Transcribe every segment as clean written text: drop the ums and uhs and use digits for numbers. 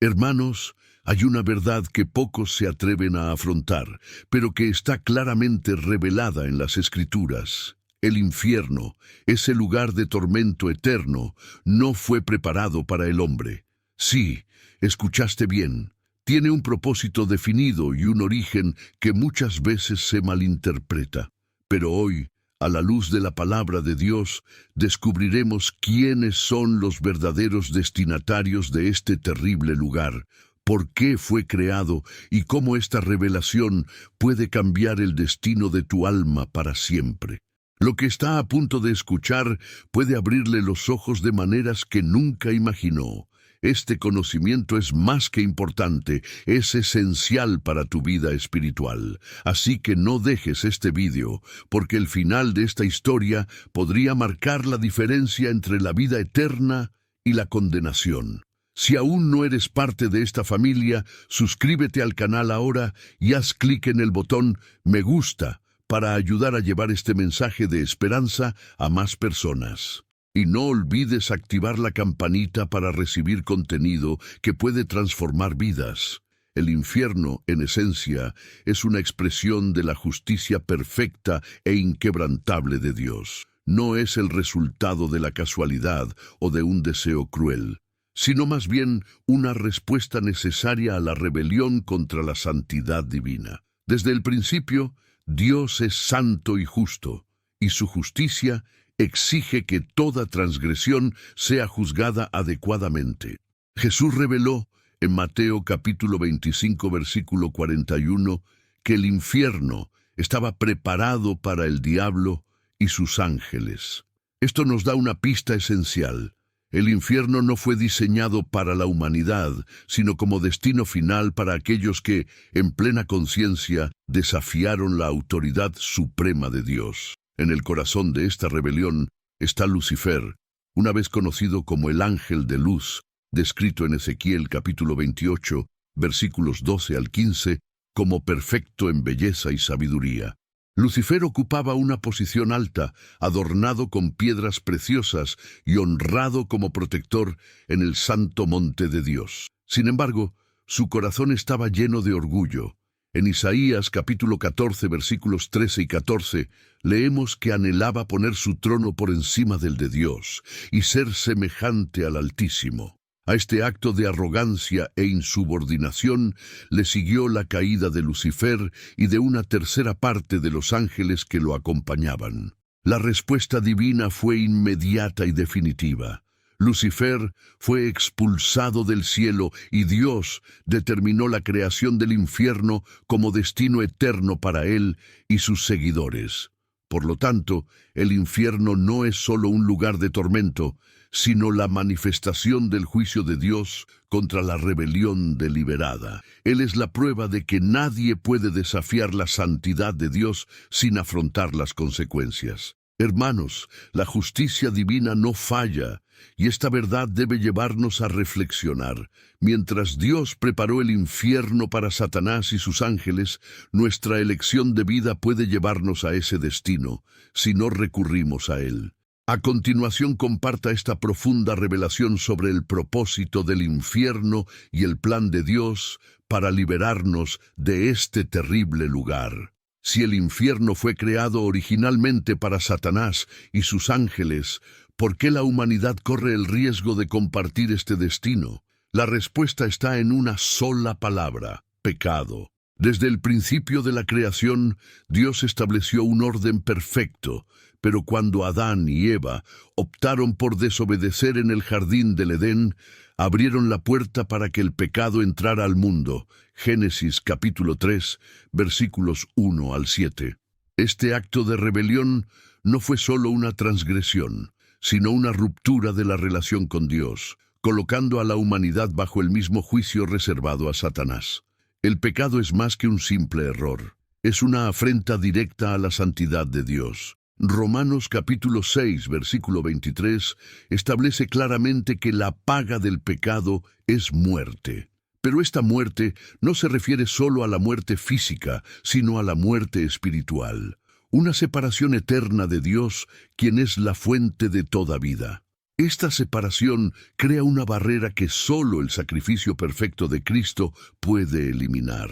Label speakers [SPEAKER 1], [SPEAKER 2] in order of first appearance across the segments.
[SPEAKER 1] Hermanos, hay una verdad que pocos se atreven a afrontar, pero que está claramente revelada en las Escrituras. El infierno, ese lugar de tormento eterno, no fue preparado para el hombre. Sí, escuchaste bien. Tiene un propósito definido y un origen que muchas veces se malinterpreta. Pero hoy, a la luz de la palabra de Dios, descubriremos quiénes son los verdaderos destinatarios de este terrible lugar, por qué fue creado y cómo esta revelación puede cambiar el destino de tu alma para siempre. Lo que está a punto de escuchar puede abrirle los ojos de maneras que nunca imaginó. Este conocimiento es más que importante, es esencial para tu vida espiritual. Así que no dejes este vídeo, porque el final de esta historia podría marcar la diferencia entre la vida eterna y la condenación. Si aún no eres parte de esta familia, suscríbete al canal ahora y haz clic en el botón Me gusta para ayudar a llevar este mensaje de esperanza a más personas. Y no olvides activar la campanita para recibir contenido que puede transformar vidas. El infierno, en esencia, es una expresión de la justicia perfecta e inquebrantable de Dios. No es el resultado de la casualidad o de un deseo cruel, sino más bien una respuesta necesaria a la rebelión contra la santidad divina. Desde el principio, Dios es santo y justo, y su justicia exige que toda transgresión sea juzgada adecuadamente. Jesús reveló en Mateo capítulo 25, versículo 41, que el infierno estaba preparado para el diablo y sus ángeles. Esto nos da una pista esencial. El infierno no fue diseñado para la humanidad, sino como destino final para aquellos que, en plena conciencia, desafiaron la autoridad suprema de Dios. En el corazón de esta rebelión está Lucifer, una vez conocido como el ángel de luz, descrito en Ezequiel capítulo 28, versículos 12 al 15, como perfecto en belleza y sabiduría. Lucifer ocupaba una posición alta, adornado con piedras preciosas y honrado como protector en el santo monte de Dios. Sin embargo, su corazón estaba lleno de orgullo. En Isaías capítulo 14, versículos 13 y 14, leemos que anhelaba poner su trono por encima del de Dios y ser semejante al Altísimo. A este acto de arrogancia e insubordinación le siguió la caída de Lucifer y de una tercera parte de los ángeles que lo acompañaban. La respuesta divina fue inmediata y definitiva. Lucifer fue expulsado del cielo y Dios determinó la creación del infierno como destino eterno para él y sus seguidores. Por lo tanto, el infierno no es solo un lugar de tormento, sino la manifestación del juicio de Dios contra la rebelión deliberada. Él es la prueba de que nadie puede desafiar la santidad de Dios sin afrontar las consecuencias. Hermanos, la justicia divina no falla, y esta verdad debe llevarnos a reflexionar. Mientras Dios preparó el infierno para Satanás y sus ángeles, nuestra elección de vida puede llevarnos a ese destino, si no recurrimos a él. A continuación, comparta esta profunda revelación sobre el propósito del infierno y el plan de Dios para liberarnos de este terrible lugar. Si el infierno fue creado originalmente para Satanás y sus ángeles, ¿por qué la humanidad corre el riesgo de compartir este destino? La respuesta está en una sola palabra: pecado. Desde el principio de la creación, Dios estableció un orden perfecto, pero cuando Adán y Eva optaron por desobedecer en el jardín del Edén, abrieron la puerta para que el pecado entrara al mundo. Génesis capítulo 3, versículos 1 al 7. Este acto de rebelión no fue solo una transgresión, sino una ruptura de la relación con Dios, colocando a la humanidad bajo el mismo juicio reservado a Satanás. El pecado es más que un simple error. Es una afrenta directa a la santidad de Dios. Romanos capítulo 6, versículo 23, establece claramente que la paga del pecado es muerte. Pero esta muerte no se refiere solo a la muerte física, sino a la muerte espiritual. Una separación eterna de Dios, quien es la fuente de toda vida. Esta separación crea una barrera que solo el sacrificio perfecto de Cristo puede eliminar.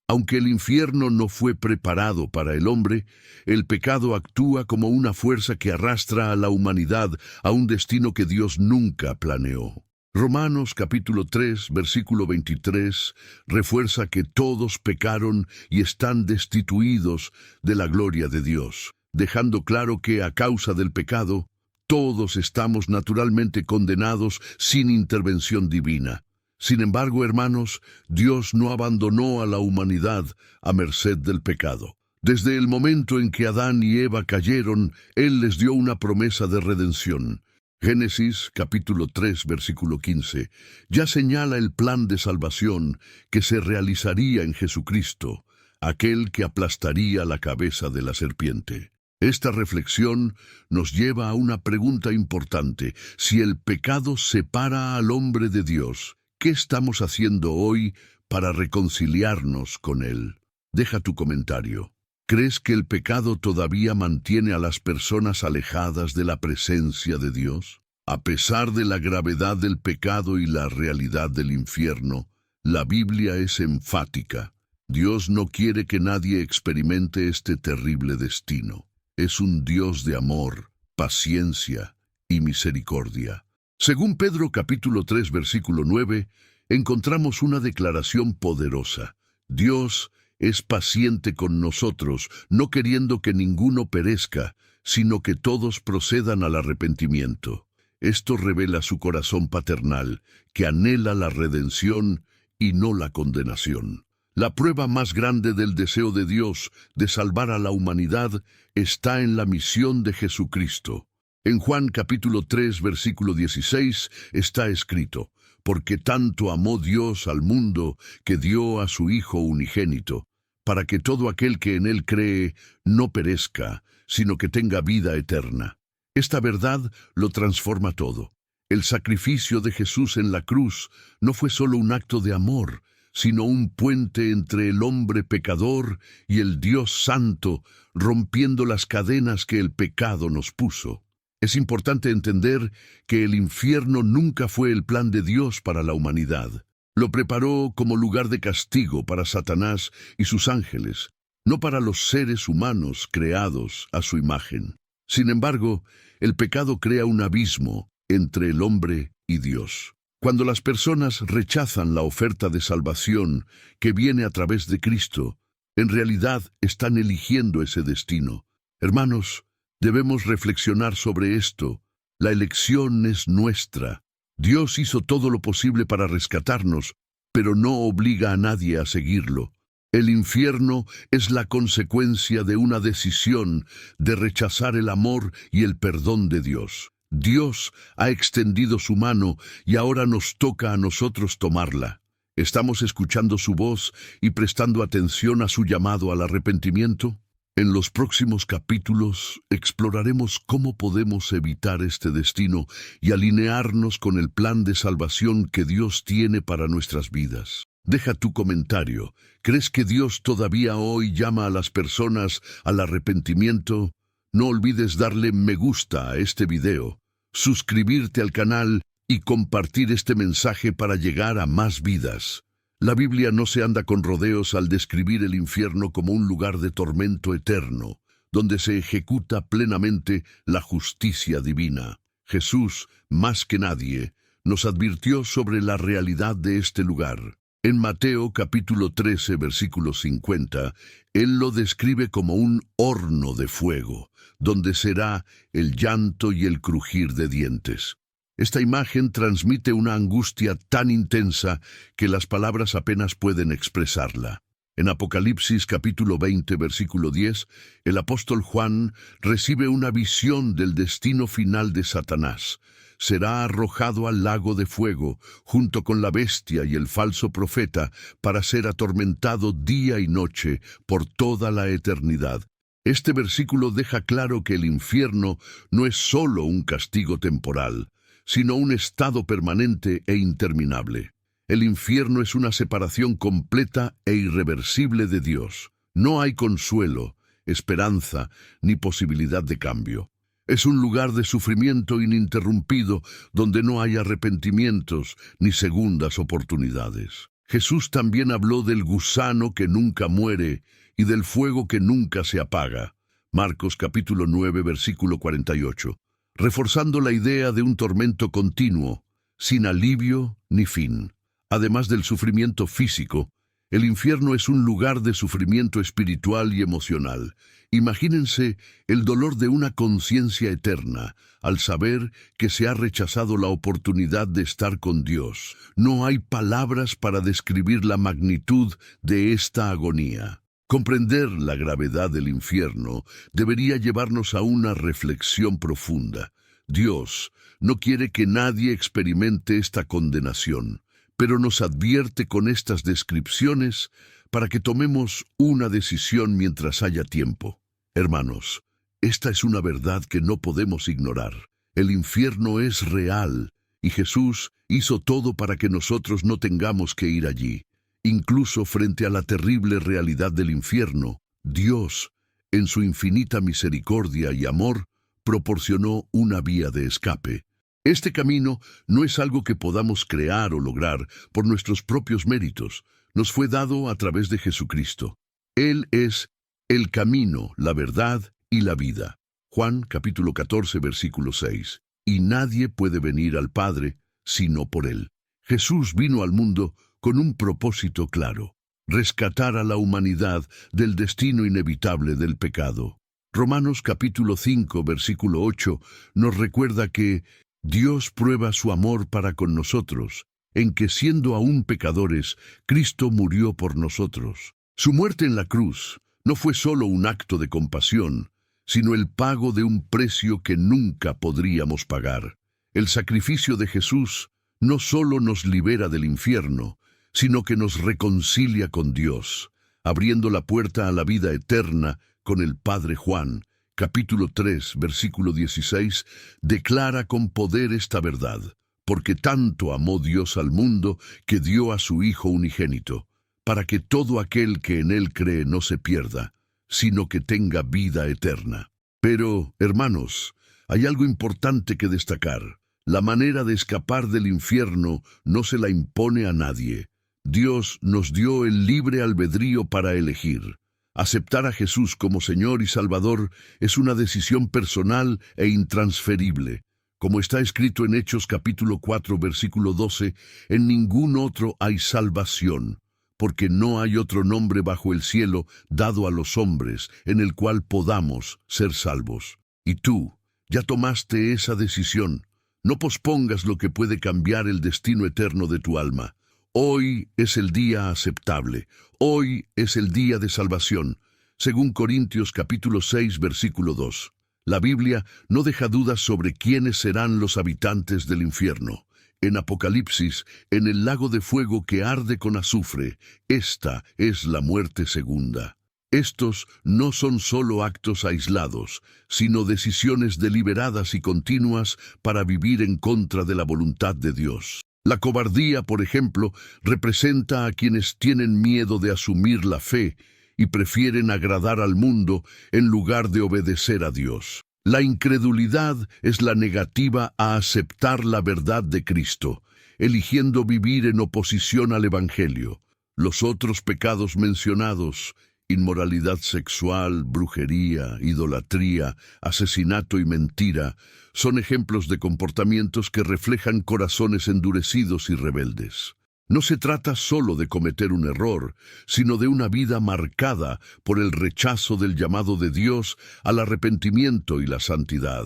[SPEAKER 1] Aunque el infierno no fue preparado para el hombre, el pecado actúa como una fuerza que arrastra a la humanidad a un destino que Dios nunca planeó. Romanos capítulo 3, versículo 23, refuerza que todos pecaron y están destituidos de la gloria de Dios, dejando claro que a causa del pecado, todos estamos naturalmente condenados sin intervención divina. Sin embargo, hermanos, Dios no abandonó a la humanidad a merced del pecado. Desde el momento en que Adán y Eva cayeron, Él les dio una promesa de redención. Génesis capítulo 3, versículo 15, ya señala el plan de salvación que se realizaría en Jesucristo, aquel que aplastaría la cabeza de la serpiente. Esta reflexión nos lleva a una pregunta importante. Si el pecado separa al hombre de Dios, ¿qué estamos haciendo hoy para reconciliarnos con Él? Deja tu comentario. ¿Crees que el pecado todavía mantiene a las personas alejadas de la presencia de Dios? A pesar de la gravedad del pecado y la realidad del infierno, la Biblia es enfática. Dios no quiere que nadie experimente este terrible destino. Es un Dios de amor, paciencia y misericordia. Según Pedro capítulo 3, versículo 9, encontramos una declaración poderosa. Dios es paciente con nosotros, no queriendo que ninguno perezca, sino que todos procedan al arrepentimiento. Esto revela su corazón paternal, que anhela la redención y no la condenación. La prueba más grande del deseo de Dios de salvar a la humanidad está en la misión de Jesucristo. En Juan capítulo 3, versículo 16 está escrito: porque tanto amó Dios al mundo que dio a su Hijo unigénito, para que todo aquel que en Él cree no perezca, sino que tenga vida eterna. Esta verdad lo transforma todo. El sacrificio de Jesús en la cruz no fue solo un acto de amor, sino un puente entre el hombre pecador y el Dios santo, rompiendo las cadenas que el pecado nos puso. Es importante entender que el infierno nunca fue el plan de Dios para la humanidad. Lo preparó como lugar de castigo para Satanás y sus ángeles, no para los seres humanos creados a su imagen. Sin embargo, el pecado crea un abismo entre el hombre y Dios. Cuando las personas rechazan la oferta de salvación que viene a través de Cristo, en realidad están eligiendo ese destino. Hermanos, debemos reflexionar sobre esto. La elección es nuestra. Dios hizo todo lo posible para rescatarnos, pero no obliga a nadie a seguirlo. El infierno es la consecuencia de una decisión de rechazar el amor y el perdón de Dios. Dios ha extendido su mano y ahora nos toca a nosotros tomarla. ¿Estamos escuchando su voz y prestando atención a su llamado al arrepentimiento? En los próximos capítulos exploraremos cómo podemos evitar este destino y alinearnos con el plan de salvación que Dios tiene para nuestras vidas. Deja tu comentario. ¿Crees que Dios todavía hoy llama a las personas al arrepentimiento? No olvides darle me gusta a este video, suscribirte al canal y compartir este mensaje para llegar a más vidas. La Biblia no se anda con rodeos al describir el infierno como un lugar de tormento eterno, donde se ejecuta plenamente la justicia divina. Jesús, más que nadie, nos advirtió sobre la realidad de este lugar. En Mateo capítulo 13, versículo 50, Él lo describe como un horno de fuego, donde será el llanto y el crujir de dientes. Esta imagen transmite una angustia tan intensa que las palabras apenas pueden expresarla. En Apocalipsis capítulo 20, versículo 10, el apóstol Juan recibe una visión del destino final de Satanás. Será arrojado al lago de fuego, junto con la bestia y el falso profeta, para ser atormentado día y noche por toda la eternidad. Este versículo deja claro que el infierno no es solo un castigo temporal, sino un estado permanente e interminable. El infierno es una separación completa e irreversible de Dios. No hay consuelo, esperanza, ni posibilidad de cambio. Es un lugar de sufrimiento ininterrumpido donde no hay arrepentimientos ni segundas oportunidades. Jesús también habló del gusano que nunca muere y del fuego que nunca se apaga. Marcos capítulo 9, versículo 48, reforzando la idea de un tormento continuo, sin alivio ni fin. Además del sufrimiento físico, el infierno es un lugar de sufrimiento espiritual y emocional. Imagínense el dolor de una conciencia eterna al saber que se ha rechazado la oportunidad de estar con Dios. No hay palabras para describir la magnitud de esta agonía. Comprender la gravedad del infierno debería llevarnos a una reflexión profunda. Dios no quiere que nadie experimente esta condenación, pero nos advierte con estas descripciones para que tomemos una decisión mientras haya tiempo. Hermanos, esta es una verdad que no podemos ignorar. El infierno es real y Jesús hizo todo para que nosotros no tengamos que ir allí. Incluso frente a la terrible realidad del infierno, Dios, en su infinita misericordia y amor, proporcionó una vía de escape. Este camino no es algo que podamos crear o lograr por nuestros propios méritos. Nos fue dado a través de Jesucristo. Él es el camino, la verdad y la vida. Juan capítulo 14, versículo 6. Y nadie puede venir al Padre sino por Él. Jesús vino al mundo con un propósito claro: rescatar a la humanidad del destino inevitable del pecado. Romanos capítulo 5, versículo 8 nos recuerda que Dios prueba su amor para con nosotros, en que siendo aún pecadores, Cristo murió por nosotros. Su muerte en la cruz no fue solo un acto de compasión, sino el pago de un precio que nunca podríamos pagar. El sacrificio de Jesús no solo nos libera del infierno, sino que nos reconcilia con Dios, abriendo la puerta a la vida eterna con el Padre. Juan capítulo 3, versículo 16, declara con poder esta verdad: porque tanto amó Dios al mundo que dio a su Hijo unigénito, para que todo aquel que en Él cree no se pierda, sino que tenga vida eterna. Pero, hermanos, hay algo importante que destacar. La manera de escapar del infierno no se la impone a nadie. Dios nos dio el libre albedrío para elegir. Aceptar a Jesús como Señor y Salvador es una decisión personal e intransferible. Como está escrito en Hechos capítulo 4, versículo 12, en ningún otro hay salvación, porque no hay otro nombre bajo el cielo dado a los hombres en el cual podamos ser salvos. Y tú, ya tomaste esa decisión. No pospongas lo que puede cambiar el destino eterno de tu alma. Hoy es el día aceptable. Hoy es el día de salvación. Según Corintios capítulo 6, versículo 2. La Biblia no deja dudas sobre quiénes serán los habitantes del infierno. En Apocalipsis, en el lago de fuego que arde con azufre, esta es la muerte segunda. Estos no son solo actos aislados, sino decisiones deliberadas y continuas para vivir en contra de la voluntad de Dios. La cobardía, por ejemplo, representa a quienes tienen miedo de asumir la fe y prefieren agradar al mundo en lugar de obedecer a Dios. La incredulidad es la negativa a aceptar la verdad de Cristo, eligiendo vivir en oposición al Evangelio. Los otros pecados mencionados, inmoralidad sexual, brujería, idolatría, asesinato y mentira, son ejemplos de comportamientos que reflejan corazones endurecidos y rebeldes. No se trata solo de cometer un error, sino de una vida marcada por el rechazo del llamado de Dios al arrepentimiento y la santidad.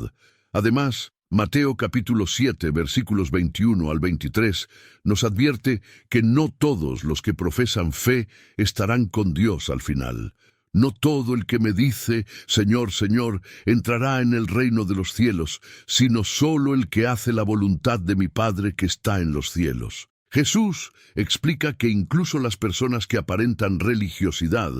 [SPEAKER 1] Además, Mateo capítulo 7, versículos 21 al 23, nos advierte que no todos los que profesan fe estarán con Dios al final. No todo el que me dice, Señor, Señor, entrará en el reino de los cielos, sino solo el que hace la voluntad de mi Padre que está en los cielos. Jesús explica que incluso las personas que aparentan religiosidad,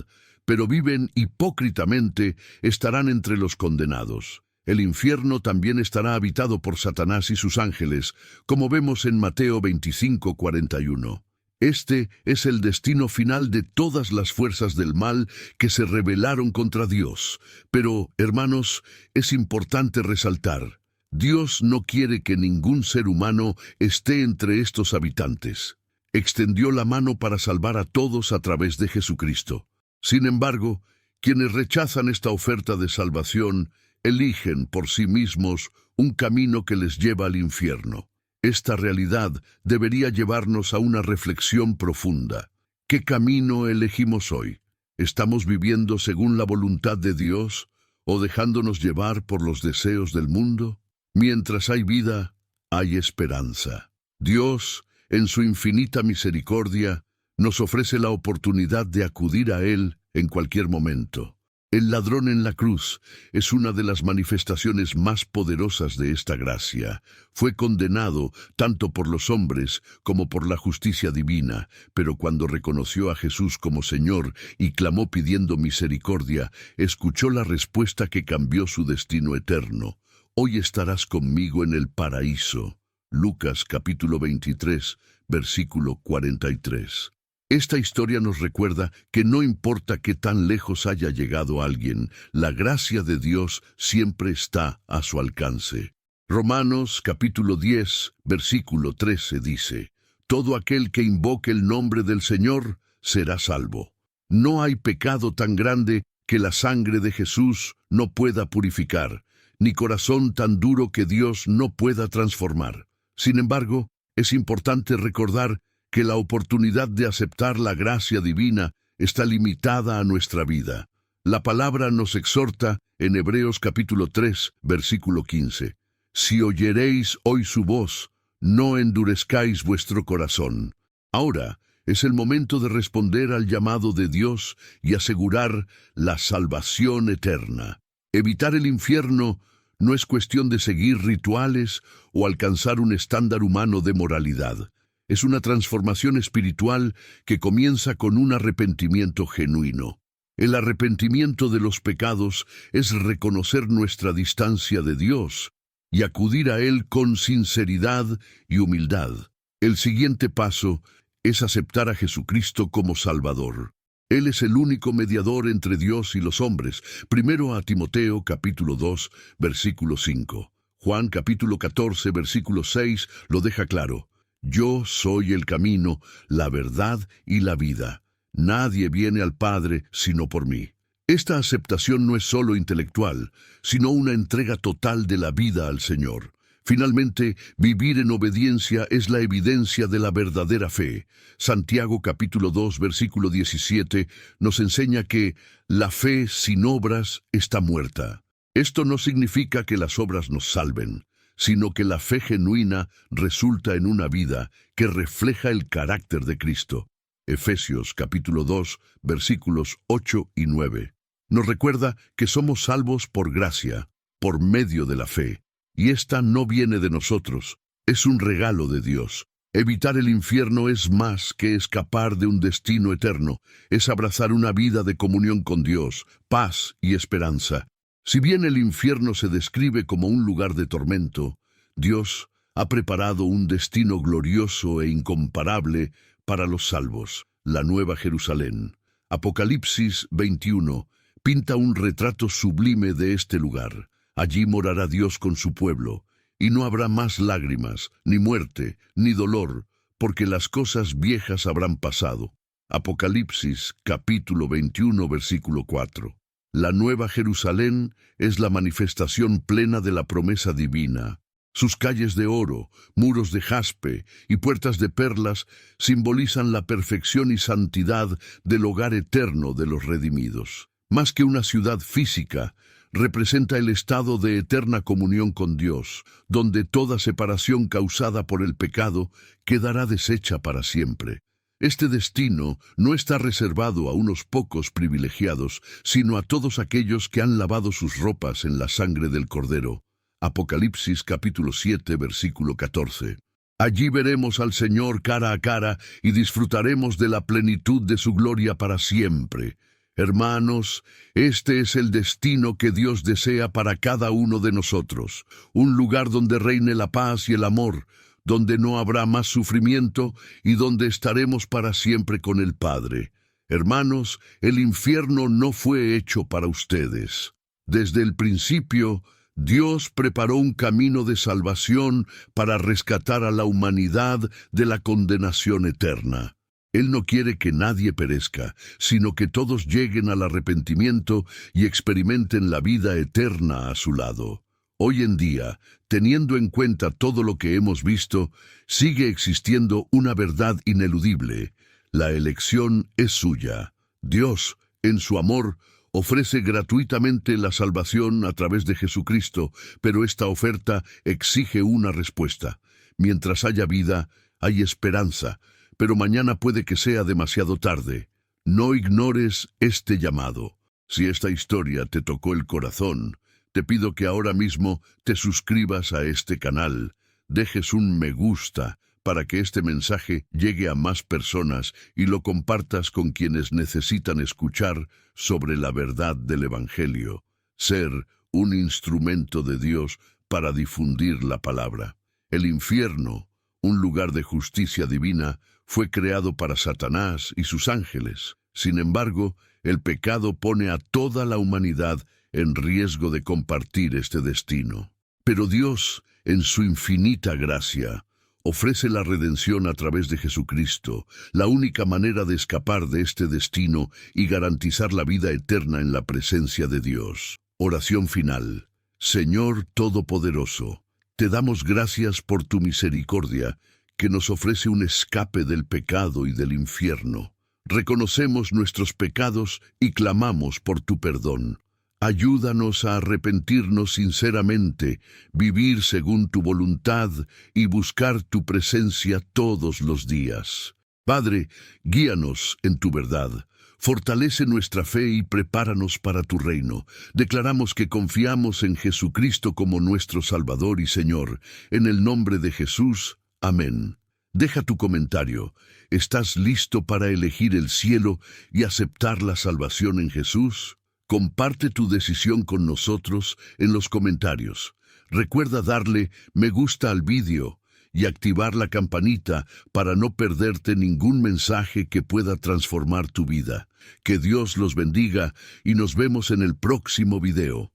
[SPEAKER 1] pero viven hipócritamente, estarán entre los condenados. El infierno también estará habitado por Satanás y sus ángeles, como vemos en Mateo 25:41. Este es el destino final de todas las fuerzas del mal que se rebelaron contra Dios. Pero, hermanos, es importante resaltar, Dios no quiere que ningún ser humano esté entre estos habitantes. Extendió la mano para salvar a todos a través de Jesucristo. Sin embargo, quienes rechazan esta oferta de salvación, eligen por sí mismos un camino que les lleva al infierno. Esta realidad debería llevarnos a una reflexión profunda. ¿Qué camino elegimos hoy? ¿Estamos viviendo según la voluntad de Dios o dejándonos llevar por los deseos del mundo? Mientras hay vida, hay esperanza. Dios, en su infinita misericordia, nos ofrece la oportunidad de acudir a Él en cualquier momento. El ladrón en la cruz es una de las manifestaciones más poderosas de esta gracia. Fue condenado tanto por los hombres como por la justicia divina, pero cuando reconoció a Jesús como Señor y clamó pidiendo misericordia, escuchó la respuesta que cambió su destino eterno. Hoy estarás conmigo en el paraíso. Lucas capítulo 23, versículo 43. Esta historia nos recuerda que no importa qué tan lejos haya llegado alguien, la gracia de Dios siempre está a su alcance. Romanos capítulo 10, versículo 13 dice, «Todo aquel que invoque el nombre del Señor será salvo». No hay pecado tan grande que la sangre de Jesús no pueda purificar, ni corazón tan duro que Dios no pueda transformar. Sin embargo, es importante recordar que la oportunidad de aceptar la gracia divina está limitada a nuestra vida. La palabra nos exhorta en Hebreos capítulo 3, versículo 15. «Si oyeréis hoy su voz, no endurezcáis vuestro corazón». Ahora es el momento de responder al llamado de Dios y asegurar la salvación eterna. Evitar el infierno no es cuestión de seguir rituales o alcanzar un estándar humano de moralidad. Es una transformación espiritual que comienza con un arrepentimiento genuino. El arrepentimiento de los pecados es reconocer nuestra distancia de Dios y acudir a Él con sinceridad y humildad. El siguiente paso es aceptar a Jesucristo como Salvador. Él es el único mediador entre Dios y los hombres. Primero a Timoteo capítulo 2, versículo 5. Juan capítulo 14, versículo 6 lo deja claro. «Yo soy el camino, la verdad y la vida. Nadie viene al Padre sino por mí». Esta aceptación no es solo intelectual, sino una entrega total de la vida al Señor. Finalmente, vivir en obediencia es la evidencia de la verdadera fe. Santiago capítulo 2, versículo 17 nos enseña que la fe sin obras está muerta. Esto no significa que las obras nos salven, sino que la fe genuina resulta en una vida que refleja el carácter de Cristo. Efesios capítulo 2, versículos 8 y 9. Nos recuerda que somos salvos por gracia, por medio de la fe, y esta no viene de nosotros, es un regalo de Dios. Evitar el infierno es más que escapar de un destino eterno, es abrazar una vida de comunión con Dios, paz y esperanza. Si bien el infierno se describe como un lugar de tormento, Dios ha preparado un destino glorioso e incomparable para los salvos, la Nueva Jerusalén. Apocalipsis 21 pinta un retrato sublime de este lugar. Allí morará Dios con su pueblo, y no habrá más lágrimas, ni muerte, ni dolor, porque las cosas viejas habrán pasado. Apocalipsis capítulo 21, versículo 4. La Nueva Jerusalén es la manifestación plena de la promesa divina. Sus calles de oro, muros de jaspe y puertas de perlas simbolizan la perfección y santidad del hogar eterno de los redimidos. Más que una ciudad física, representa el estado de eterna comunión con Dios, donde toda separación causada por el pecado quedará deshecha para siempre. Este destino no está reservado a unos pocos privilegiados, sino a todos aquellos que han lavado sus ropas en la sangre del Cordero. Apocalipsis capítulo 7, versículo 14. Allí veremos al Señor cara a cara y disfrutaremos de la plenitud de su gloria para siempre. Hermanos, este es el destino que Dios desea para cada uno de nosotros, un lugar donde reine la paz y el amor, donde no habrá más sufrimiento y donde estaremos para siempre con el Padre. Hermanos, el infierno no fue hecho para ustedes. Desde el principio, Dios preparó un camino de salvación para rescatar a la humanidad de la condenación eterna. Él no quiere que nadie perezca, sino que todos lleguen al arrepentimiento y experimenten la vida eterna a su lado. Hoy en día, teniendo en cuenta todo lo que hemos visto, sigue existiendo una verdad ineludible. La elección es suya. Dios, en su amor, ofrece gratuitamente la salvación a través de Jesucristo, pero esta oferta exige una respuesta. Mientras haya vida, hay esperanza, pero mañana puede que sea demasiado tarde. No ignores este llamado. Si esta historia te tocó el corazón, te pido que ahora mismo te suscribas a este canal, dejes un me gusta para que este mensaje llegue a más personas y lo compartas con quienes necesitan escuchar sobre la verdad del Evangelio. Ser un instrumento de Dios para difundir la palabra. El infierno, un lugar de justicia divina, fue creado para Satanás y sus ángeles. Sin embargo, el pecado pone a toda la humanidad en riesgo de compartir este destino. Pero Dios, en su infinita gracia, ofrece la redención a través de Jesucristo, la única manera de escapar de este destino y garantizar la vida eterna en la presencia de Dios. Oración final. Señor Todopoderoso, te damos gracias por tu misericordia, que nos ofrece un escape del pecado y del infierno. Reconocemos nuestros pecados y clamamos por tu perdón. Ayúdanos a arrepentirnos sinceramente, vivir según tu voluntad y buscar tu presencia todos los días. Padre, guíanos en tu verdad. Fortalece nuestra fe y prepáranos para tu reino. Declaramos que confiamos en Jesucristo como nuestro Salvador y Señor. En el nombre de Jesús. Amén. Deja tu comentario. ¿Estás listo para elegir el cielo y aceptar la salvación en Jesús? Comparte tu decisión con nosotros en los comentarios. Recuerda darle me gusta al vídeo y activar la campanita para no perderte ningún mensaje que pueda transformar tu vida. Que Dios los bendiga y nos vemos en el próximo video.